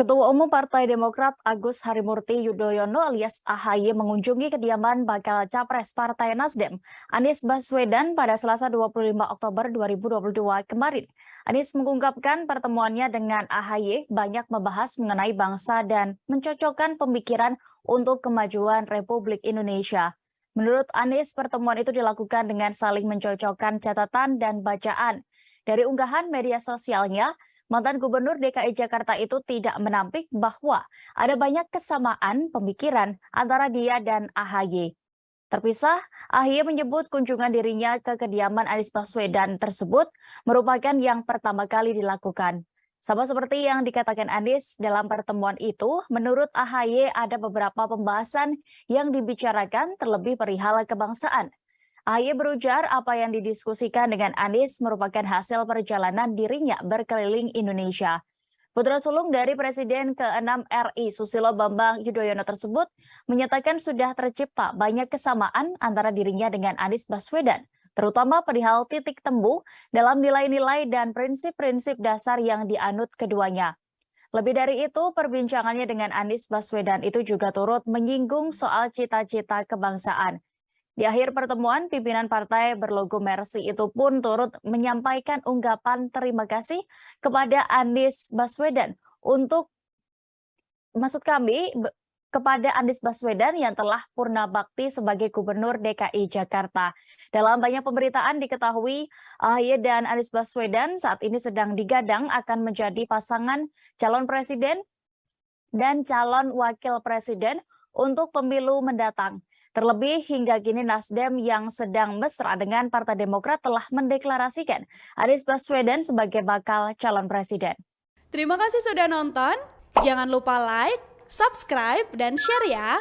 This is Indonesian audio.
Ketua Umum Partai Demokrat Agus Harimurti Yudhoyono alias AHY mengunjungi kediaman bakal Capres Partai Nasdem, Anies Baswedan pada Selasa 25 Oktober 2022 kemarin. Anies mengungkapkan pertemuannya dengan AHY banyak membahas mengenai bangsa dan mencocokkan pemikiran untuk kemajuan Republik Indonesia. Menurut Anies, pertemuan itu dilakukan dengan saling mencocokkan catatan dan bacaan. Dari unggahan media sosialnya, mantan Gubernur DKI Jakarta itu tidak menampik bahwa ada banyak kesamaan pemikiran antara dia dan AHY. Terpisah, AHY menyebut kunjungan dirinya ke kediaman Anies Baswedan tersebut merupakan yang pertama kali dilakukan. Sama seperti yang dikatakan Anies dalam pertemuan itu, menurut AHY ada beberapa pembahasan yang dibicarakan terlebih perihal kebangsaan. AHY berujar apa yang didiskusikan dengan Anies merupakan hasil perjalanan dirinya berkeliling Indonesia. Putra sulung dari Presiden ke-6 RI Susilo Bambang Yudhoyono tersebut menyatakan sudah tercipta banyak kesamaan antara dirinya dengan Anies Baswedan, terutama perihal titik temu dalam nilai-nilai dan prinsip-prinsip dasar yang dianut keduanya. Lebih dari itu, perbincangannya dengan Anies Baswedan itu juga turut menyinggung soal cita-cita kebangsaan. Di akhir pertemuan, pimpinan partai berlogo Mercy itu pun turut menyampaikan ungkapan terima kasih kepada Anies Baswedan kepada Anies Baswedan yang telah purna bakti sebagai Gubernur DKI Jakarta. Dalam banyak pemberitaan diketahui AHY dan Anies Baswedan saat ini sedang digadang akan menjadi pasangan calon presiden dan calon wakil presiden untuk pemilu mendatang. Terlebih hingga kini Nasdem yang sedang mesra dengan Partai Demokrat telah mendeklarasikan Anies Baswedan sebagai bakal calon presiden. Terima kasih sudah nonton. Jangan lupa like, subscribe, dan share ya.